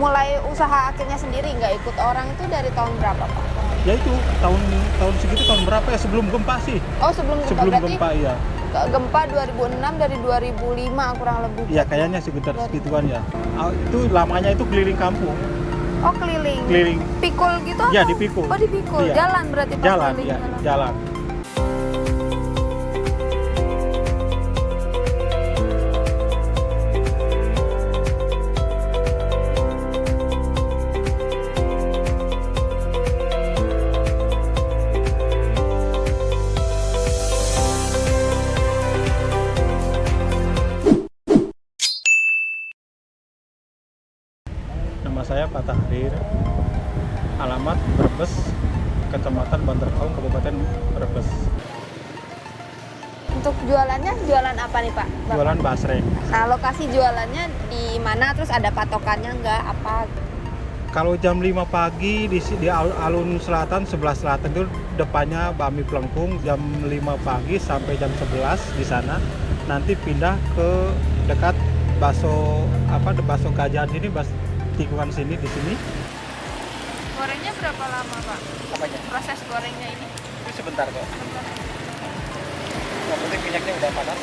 mulai usaha akhirnya sendiri, nggak ikut orang itu dari tahun berapa Pak? Ya itu tahun segitu tahun berapa ya, sebelum gempa sih. Oh sebelum gempa, Sebelum berarti gempa ya. gempa 2006 dari 2005 kurang lebih. Ya kayaknya sekitar segituan ya. Itu lamanya itu keliling kampung. Oh keliling. Keliling. Pikul gitu? Ya atau? dipikul. Oh dipikul. Iya. Jalan berarti Pak? Jalan Keliling ya, jalan. Nama saya Pak Tahrir, alamat Brebes, Kecamatan Bantarkaung, Kabupaten Brebes. Untuk jualannya, jualan apa nih Pak? Bapak? Jualan basreng. Nah lokasi jualannya di mana, terus ada patokannya nggak apa? Kalau jam 5 pagi di alun selatan, sebelah selatan itu depannya Bami Pelengkung, jam 5 pagi sampai jam 11 di sana. Nanti pindah ke dekat Baso Gajah sini, tikungan sini di sini. Gorengnya berapa lama Pak? Apanya? Proses gorengnya ini? Itu sebentar kok. Yang penting minyaknya udah panas.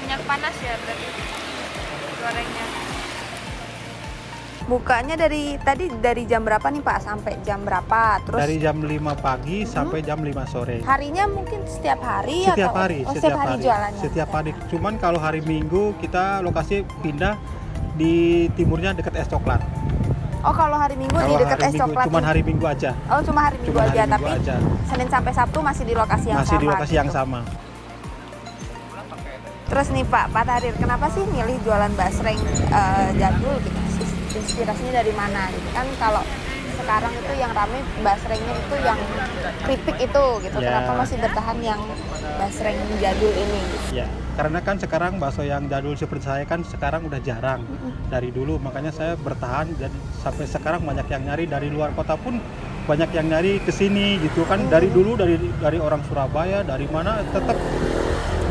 Minyak panas ya berarti gorengnya. Bukanya dari jam berapa nih Pak sampai jam berapa? Terus Dari jam 5 pagi sampai jam 5 sore. harinya mungkin setiap hari Setiap atau hari, setiap hari jualannya? Setiap hari. Cuman kalau hari Minggu kita lokasi pindah di timurnya dekat es coklat. Oh kalau hari Minggu di Kalau dekat hari es Minggu, coklat? cuman hari Minggu aja. Oh cuma hari Minggu Cuma hari aja, Minggu tapi aja. Senin sampai Sabtu masih di lokasi yang Masih sama? di lokasi yang gitu. sama. Terus nih Pak Tahrir, kenapa sih milih jualan basreng jadul gitu? Inspirasinya dari mana gitu kan? Kalau sekarang itu yang rame basrengnya itu yang keripik itu gitu. Ya. Kenapa masih bertahan yang basreng jadul ini gitu? Ya, karena kan sekarang bakso yang jadul seperti saya kan sekarang udah jarang dari dulu, makanya saya bertahan dan sampai sekarang banyak yang nyari, dari luar kota pun banyak yang nyari ke sini gitu kan. Dari dulu dari orang Surabaya, dari mana tetap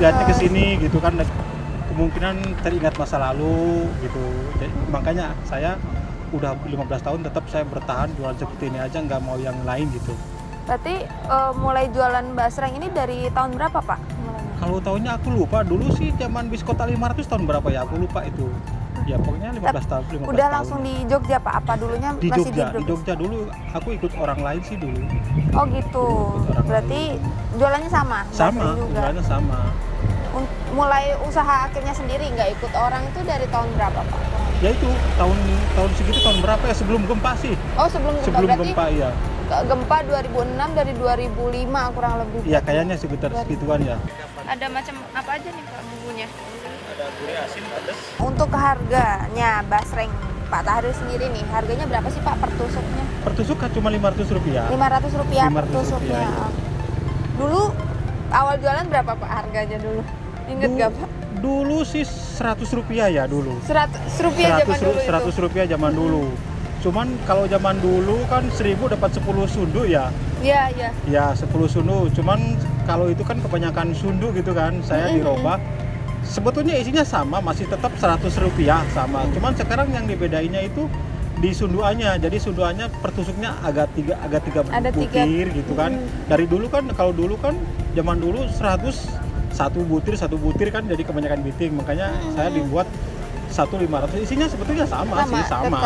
lihatnya ke sini gitu kan, kemungkinan teringat masa lalu gitu. Jadi, makanya saya udah 15 tahun tetap saya bertahan jualan seperti ini aja, nggak mau yang lain gitu. Berarti mulai jualan basreng ini dari tahun berapa Pak? Mulainya? Kalau tahunnya aku lupa, dulu sih zaman bis kota 500 tahun berapa ya, aku lupa itu. Ya pokoknya 15 tahun. Udah langsung di Jogja Pak? Apa dulunya di masih Jogja, di di Jogja dulu aku ikut orang lain sih dulu. Oh gitu. Berarti jualannya sama? Sama, basreng juga. jualannya sama. Mulai usaha akhirnya sendiri, nggak ikut orang itu dari tahun berapa Pak? Ya itu tahun segitu tahun berapa ya, sebelum gempa sih. Oh sebelum gempa, Sebelum berarti gempa ya. gempa 2006 dari 2005 kurang lebih. Iya kayaknya sekitar segituan ya. Ada macam apa aja nih Pak bumbunya? Ada gurih, asin, pedas. Untuk harganya basreng Pak Tahrir sendiri nih, harganya berapa sih Pak per tusuknya? Per tusuk kan cuma Rp500. Rp500 per 500 tusuknya. rupiah, Dulu awal jualan berapa Pak harganya dulu? Ingat nggak Pak? Dulu sih Rp100 ya dulu. Rp100 zaman dulu itu. Rp100 zaman dulu. Cuman kalau zaman dulu kan 1.000 dapat 10 sundu ya. Iya, iya. Ya 10 sundu. Cuman kalau itu kan kebanyakan sundu gitu kan, saya dirubah. Sebetulnya isinya sama, masih tetap Rp100 sama. Cuman sekarang yang dibedainnya itu di sunduannya. Jadi sunduannya per tusuknya agak tiga Ada butir gitu kan. Dari dulu kan, kalau dulu kan zaman dulu 100 satu butir kan, jadi kebanyakan biting. Makanya saya dibuat 1.500. Isinya sebetulnya sama sih, sama.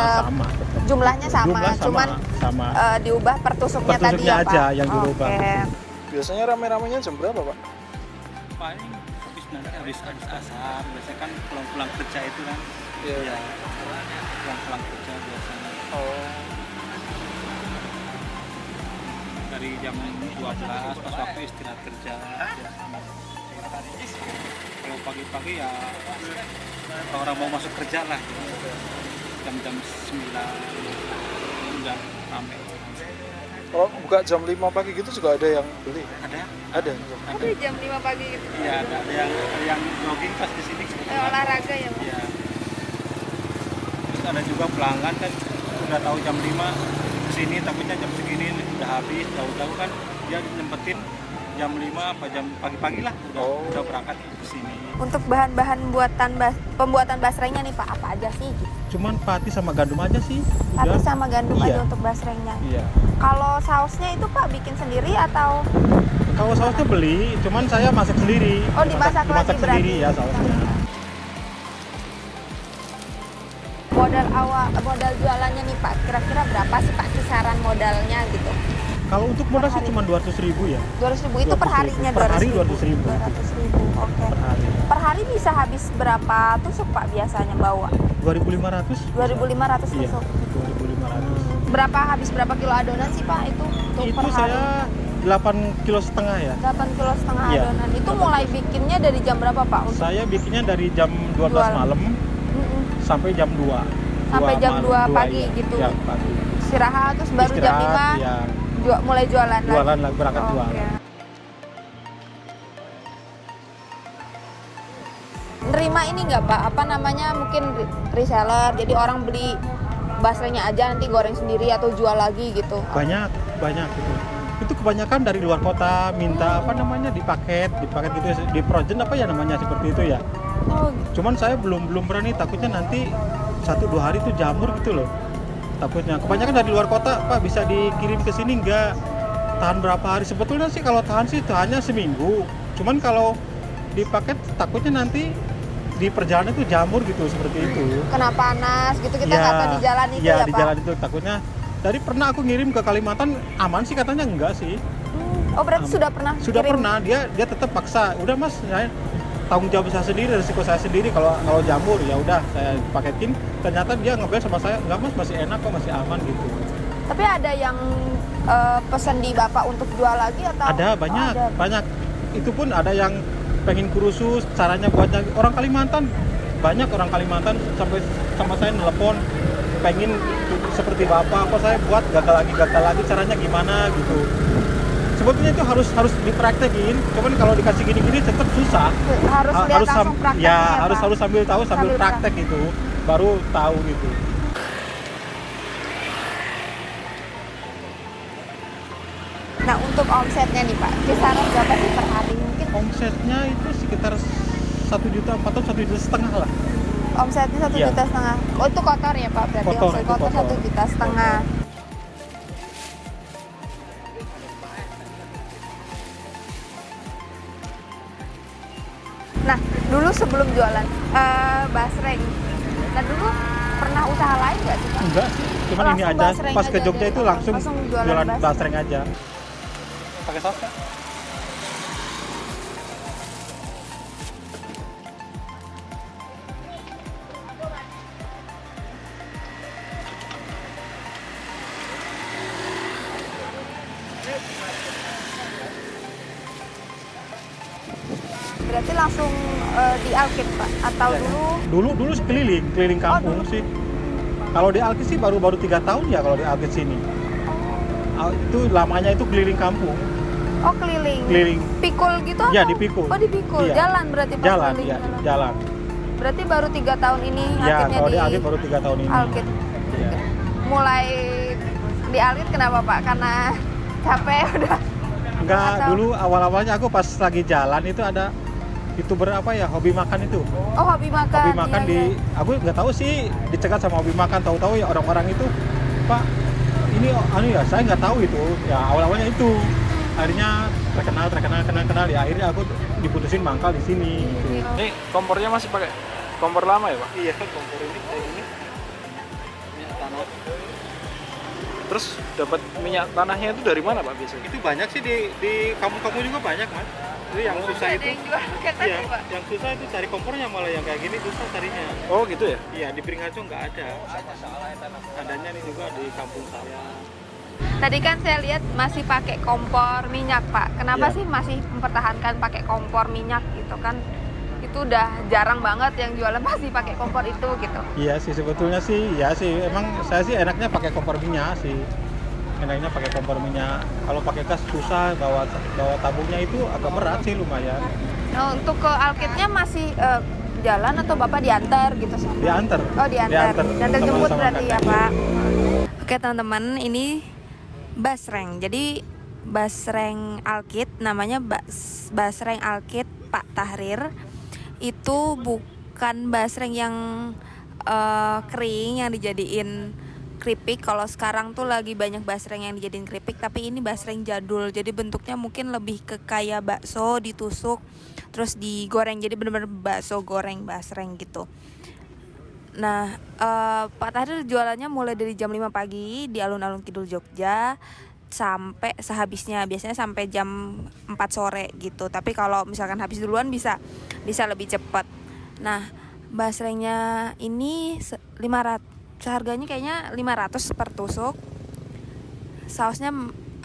Jumlahnya sama, Jumlah cuman sama. diubah per tusuknya Per tadi tusuknya ya aja Pak. yang dirubah. Oke. Biasanya rame-ramenya jam berapa Pak? Paling habis asar, biasanya kan pulang kerja itu kan. Iya. Ya, pulang kerja biasanya. Oh. Dari jam 12 pas waktu istirahat kerja biasanya. Kalau pagi-pagi ya orang mau masuk kerja lah, jam-jam 9 udah rame. Kalau buka jam 5 pagi gitu juga ada yang beli? Ada Ada. Ada jam 5 pagi gitu. Iya, ada yang jogging pas di sini kebetulan. Olahraga ya Pak. Iya. Terus ada juga pelanggan kan udah tahu jam 5 kesini, takutnya jam segini udah habis, tahu-tahu kan dia nyempetin jam 5 apa jam pagi-pagi lah udah berangkat ke sini. Untuk bahan-bahan pembuatan basrengnya nih Pak, apa aja sih? Cuman pati sama gandum aja sih. Pati Udah. sama gandum Iya. aja untuk basrengnya. Iya. Kalau sausnya itu Pak bikin sendiri atau Kalau sausnya beli, cuman saya masak sendiri. oh dimasak lagi Dimasak berarti? sendiri ya sausnya. Modal jualannya nih Pak, kira-kira berapa sih Pak kisaran modalnya gitu? Kalau untuk modal sih hari. cuma 200.000 ya. 200.000 itu per 200.000. harinya Per hari 200.000. 200.000. 200.000. Oke. Per hari. Per hari bisa habis berapa tusuk Pak biasanya bawa? 2.500. 2.500 Iya. tusuk. 2.500. Habis berapa kilo adonan sih Pak itu untuk Itu per hari? saya 8,5 kilo ya. 8,5 kilo Iya, adonan. Itu 8 mulai kilo. bikinnya dari jam berapa Pak? Untuk Saya bikinnya dari jam 12 Jual. malam Mm-mm. sampai jam 2. Sampai jam 2 pagi iya. gitu. Ya, pagi. istirahat terus baru jam 5 ya. mulai jualan lagi. Jualan lagi, berangkat Oke. jualan. Nerima ini nggak Pak? Apa namanya mungkin reseller, jadi orang beli basrengnya aja nanti goreng sendiri atau jual lagi gitu. Banyak gitu. Itu kebanyakan dari luar kota minta apa namanya dipaket gitu di frozen apa ya namanya seperti itu ya. Oh, gitu. Cuman saya belum berani, takutnya nanti 1-2 hari itu jamur gitu loh. Takutnya kebanyakan dari luar kota, Pak, bisa dikirim ke sini nggak? Tahan berapa hari? Sebetulnya sih kalau tahan sih tahannya seminggu. Cuman kalau dipaket takutnya nanti di perjalanan itu jamur gitu, seperti itu. Kena panas gitu kita nggak tahu di jalan itu ya, ya di Pak. jalan itu takutnya. Dari pernah aku ngirim ke Kalimantan aman sih katanya, enggak sih. Oh berarti sudah pernah Sudah kirim? pernah, dia tetap paksa. Udah Mas, saya tanggung jawab saya sendiri, resiko saya sendiri kalau jamur ya udah saya paketin. Ternyata dia ngebel sama saya, enggak Mas, masih enak kok, masih aman gitu. Tapi ada yang pesan di Bapak untuk jual lagi atau? Ada banyak. Itu pun ada yang pengen kursus, caranya buatnya orang Kalimantan. Banyak orang Kalimantan sampai sama saya nelpon pengen seperti Bapak, kok saya buat gagal lagi caranya gimana gitu. Sebetulnya itu harus dipraktekin, cuman kalau dikasih gini-gini tetap susah. Harus lihat langsung prakteknya ya, ya, harus Pak? sambil tahu sambil Sambil praktek gitu, baru tahu gitu. Nah untuk omsetnya nih Pak, kisaran berapa sih per hari mungkin? Omsetnya itu sekitar 1,4 atau 1,5 juta lah. Omsetnya 1,5 Iya. juta. Oh itu kotor ya Pak, berarti Kotor, omset itu kotor kotor. 1,5 juta. Nah dulu sebelum jualan basreng, nah dulu pernah usaha lain nggak sih Pak? Enggak sih, cuman ini Langsung aja. basreng Pas ke aja Jogja deh. itu langsung jualan jualan basreng. basreng aja. Pakai saus Kak? Berarti langsung di Alkit Pak? Atau Ya, dulu? Dulu keliling kampung dulu. sih. Kalau di Alkit sih baru 3 tahun ya kalau di Alkit sini. Itu lamanya itu keliling kampung. Oh keliling. Keliling. Pikul gitu? Iya, atau? dipikul. Oh dipikul. Iya. Jalan berarti Pak? Jalan, keliling ya, jalan. Berarti baru 3 tahun ini Ya, akhirnya kalau di di Alkit baru 3 tahun ini. Alkit. Iya. Mulai di Alkit kenapa Pak? Karena capek udah? Enggak, Atau- dulu awal-awalnya aku pas lagi jalan itu ada YouTuber apa ya, hobi makan itu. Oh hobi makan. Hobi makan iya, iya. aku nggak tahu sih dicegat sama hobi makan, tahu-tahu ya orang-orang itu, Pak, ini ya saya nggak tahu itu. Ya awal-awalnya itu. Akhirnya terkenal ya, akhirnya aku diputusin mangkal di sini. Gitu. Iya. Ini kompornya masih pakai kompor lama ya Pak? Iya, kompor ini kayak gini. Minyak tanah. Terus dapat minyak tanahnya itu dari mana Pak biasanya? Itu banyak sih di kampung-kampung juga banyak, Mas. Itu yang susah itu. Iya, yang susah itu cari kompornya, malah yang kayak gini susah carinya. Oh gitu ya? Iya, di Beringharjo nggak ada. Adanya nih juga di kampung saya. Tadi kan saya lihat masih pakai kompor minyak Pak. Kenapa Iya. sih masih mempertahankan pakai kompor minyak gitu kan? Itu udah jarang banget yang jualan masih pakai kompor itu gitu. Iya sih, sebetulnya sih, ya sih. Emang saya sih enaknya pakai kompor minyak sih. Enaknya pakai kompor minyak. Kalau pakai gas susah, bawa tabungnya itu agak berat sih, lumayan. Nah, untuk ke Alkitnya masih jalan atau Bapak diantar gitu sama? Diantar. Oh diantar. Diantar jemput Sama-sama berarti ya kakaknya. Pak. Oke teman-teman, ini basreng. Jadi basreng Alkit, namanya basreng Alkit Pak Tahrir. Itu bukan basreng yang kering yang dijadiin keripik. Kalau sekarang tuh lagi banyak basreng yang dijadiin keripik, tapi ini basreng jadul. Jadi bentuknya mungkin lebih ke kayak bakso ditusuk terus digoreng. Jadi bener-bener bakso goreng basreng gitu. Nah, Pak Tahrir jualannya mulai dari jam 5 pagi di alun-alun Kidul Jogja sampai sehabisnya, biasanya sampai jam 4 sore gitu. Tapi kalau misalkan habis duluan bisa lebih cepat. Nah, basrengnya ini 500, harganya kayaknya 500 per tusuk. Sausnya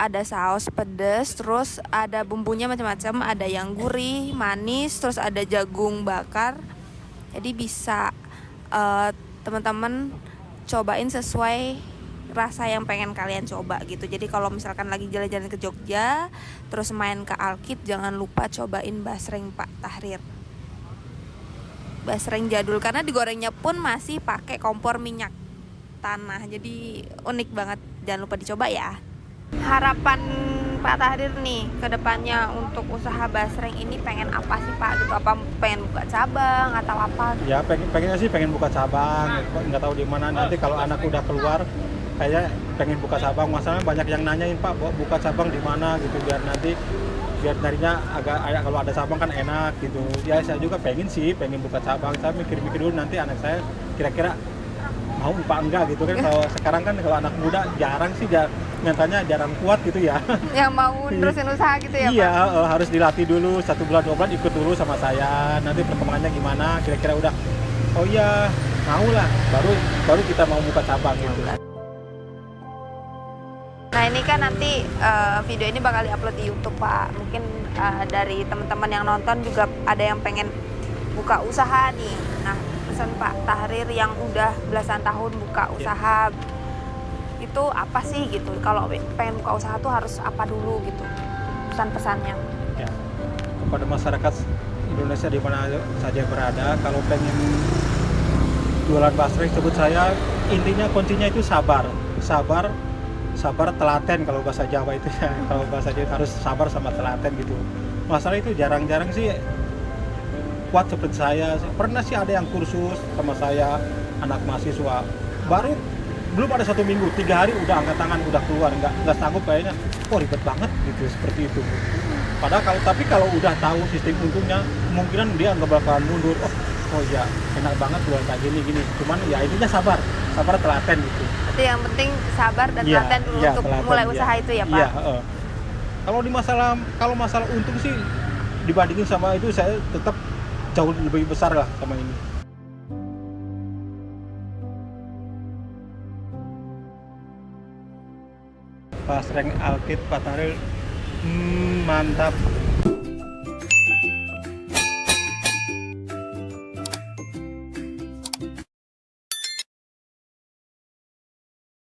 ada saus pedas, terus ada bumbunya macam-macam, ada yang gurih, manis, terus ada jagung bakar. Jadi bisa teman-teman cobain sesuai rasa yang pengen kalian coba gitu. Jadi kalau misalkan lagi jalan-jalan ke Jogja terus main ke Alkit, jangan lupa cobain basreng Pak Tahrir. Basreng jadul karena digorengnya pun masih pakai kompor minyak tanah. Jadi unik banget, jangan lupa dicoba ya. Harapan Pak Tahrir nih ke depannya untuk usaha basreng ini pengen apa sih Pak gitu? Apa pengen buka cabang atau apa? Ya pengennya sih pengen buka cabang, nggak tahu di mana nanti kalau anak udah keluar kayak pengen buka cabang. Masalahnya banyak yang nanyain Pak buka cabang di mana gitu, biar nyarinya agak kalau ada cabang kan enak gitu. Ya saya juga pengen buka cabang. Saya mikir-mikir dulu nanti anak saya kira-kira mau apa enggak gitu kan. Kalau sekarang kan kalau anak muda jarang sih, nyatanya jarang kuat gitu ya. Yang mau terusin usaha gitu ya Pak? Iya, harus dilatih dulu 1 bulan 2 bulan, ikut dulu sama saya. Nanti perkembangannya gimana, kira-kira udah oh iya mau lah, baru kita mau buka cabang gitu. Nah ini kan nanti video ini bakal diupload di YouTube Pak. Mungkin dari teman-teman yang nonton juga ada yang pengen buka usaha nih. Nah pesan Pak Tahrir yang udah belasan tahun buka usaha itu apa sih gitu? Kalau pengen buka usaha tuh harus apa dulu gitu? Pesan-pesannya. Ya, kepada masyarakat Indonesia di mana saja berada, kalau pengen jualan basreng, sebut saya intinya kuncinya itu sabar, telaten kalau bahasa Jawa itu ya. Kalau bahasa Jawa harus sabar sama telaten gitu. Masalah itu jarang-jarang sih kuat seperti saya. Pernah sih ada yang kursus sama saya, anak mahasiswa, belum ada 1 minggu, 3 hari udah angkat tangan, udah keluar, nggak sanggup kayaknya. Ribet banget gitu, seperti itu. Padahal kalau udah tahu sistem untungnya, kemungkinan dia nggak bakalan mundur. Oh ya enak banget jual kayak gini. Cuman ya intinya sabar telaten gitu. Itu yang penting sabar dan telaten dulu untuk telaten, mulai usaha itu ya Pak. Iya. Kalau masalah untung sih dibandingin sama itu saya tetap jauh lebih besar lah sama ini. Basreng Alkit Pak Tahrir mantap.